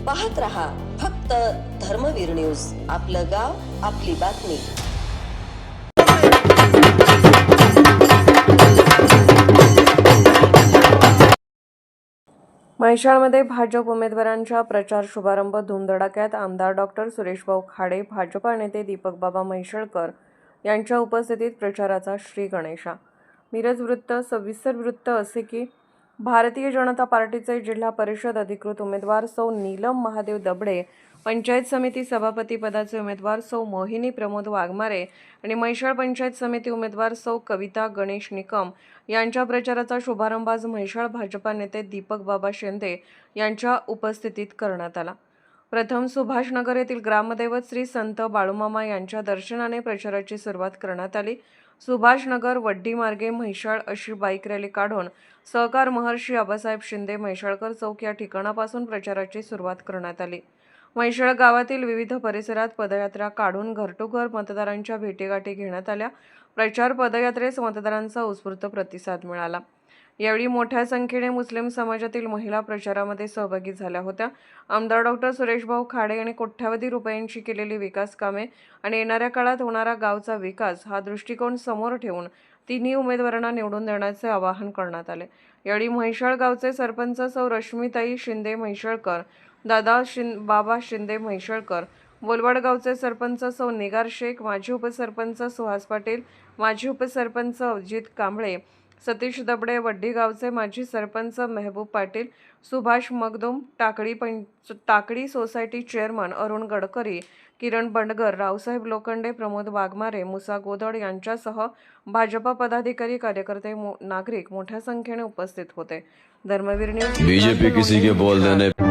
पाहत रहा फक्त धर्मवीर न्यूज. आपलं गाव, आपली बातमी. म्हैसाळमध्ये भाजप उमेदवारांचा प्रचार शुभारंभ धुमधडाक्यात. आमदार डॉक्टर सुरेशभाऊ खाडे, भाजपा नेते दीपक बाबा म्हैसाळकर यांच्या उपस्थितीत प्रचाराचा श्री गणेशा. मिरज वृत्त. सविस्तर वृत्त असे की भारतीय जनता पार्टीचे जिल्हा परिषद अधिकृत उमेदवार सौ नीलम महादेव दबडे, पंचायत समिती सभापती पदाचे उमेदवार सौ मोहिनी प्रमोद वाघमारे आणि म्हैसाळ पंचायत समिती उमेदवार सौ कविता गणेश निकम यांच्या प्रचाराचा शुभारंभ आज म्हैसाळ भाजपा नेते दीपक बाबा शिंदे यांच्या उपस्थितीत करण्यात आला. प्रथम सुभाषनगर येथील ग्रामदैवत श्री संत बाळूमामा यांच्या दर्शनाने प्रचाराची सुरुवात करण्यात आली. सुभाषनगर वड्डी मार्गे म्हैसाळ अशी बाईक रॅली काढून सहकार महर्षी आबासाहेब शिंदे म्हैसाळकर चौक या ठिकाणापासून प्रचाराची सुरुवात करण्यात आली. म्हैसाळ गावातील विविध परिसरात पदयात्रा काढून घर टू घर मतदारांच्या भेटीगाठी घेण्यात आल्या. प्रचार पदयात्रेस मतदारांचा उत्स्फूर्त प्रतिसाद मिळाला. यावेळी मोठ्या संख्येने मुस्लिम समाजातील महिला प्रचारामध्ये सहभागी झाल्या होत्या. आमदार डॉक्टर सुरेशभाऊ खाडे यांनी कोट्यावधी रुपयांची केलेली विकास कामे आणि येणाऱ्या काळात होणारा गावचा विकास हा दृष्टिकोन समोर ठेवून तिन्ही उमेदवारांना निवडून देण्याचे आवाहन करण्यात आले. यावेळी म्हैसाळ गावचे सरपंच सौ रश्मीताई शिंदे म्हैसाळकर, बाबा शिंदे म्हैसाळकर, बोलवाड गावचे सरपंच सौ निगार शेख, माजी उपसरपंच सुहास पाटील, माजी उपसरपंच अजित कांबळे, सतीश दबडे, वड्डी गावचे माजी सरपंच मेहबूब पाटील, सुभाष मगदूम, टाकडी सोसायटी चेअरमन अरुण गडकरी, किरण बंडगर, रावसाहेब लोखंडे, प्रमोद वाघमारे, मुसा गोदड यांच्यासह भाजपा पदाधिकारी, कार्यकर्ते, नागरिक मोठ्या संख्येने उपस्थित होते. धर्मवीर न्यूज. बीजेपी किसी के बोल देने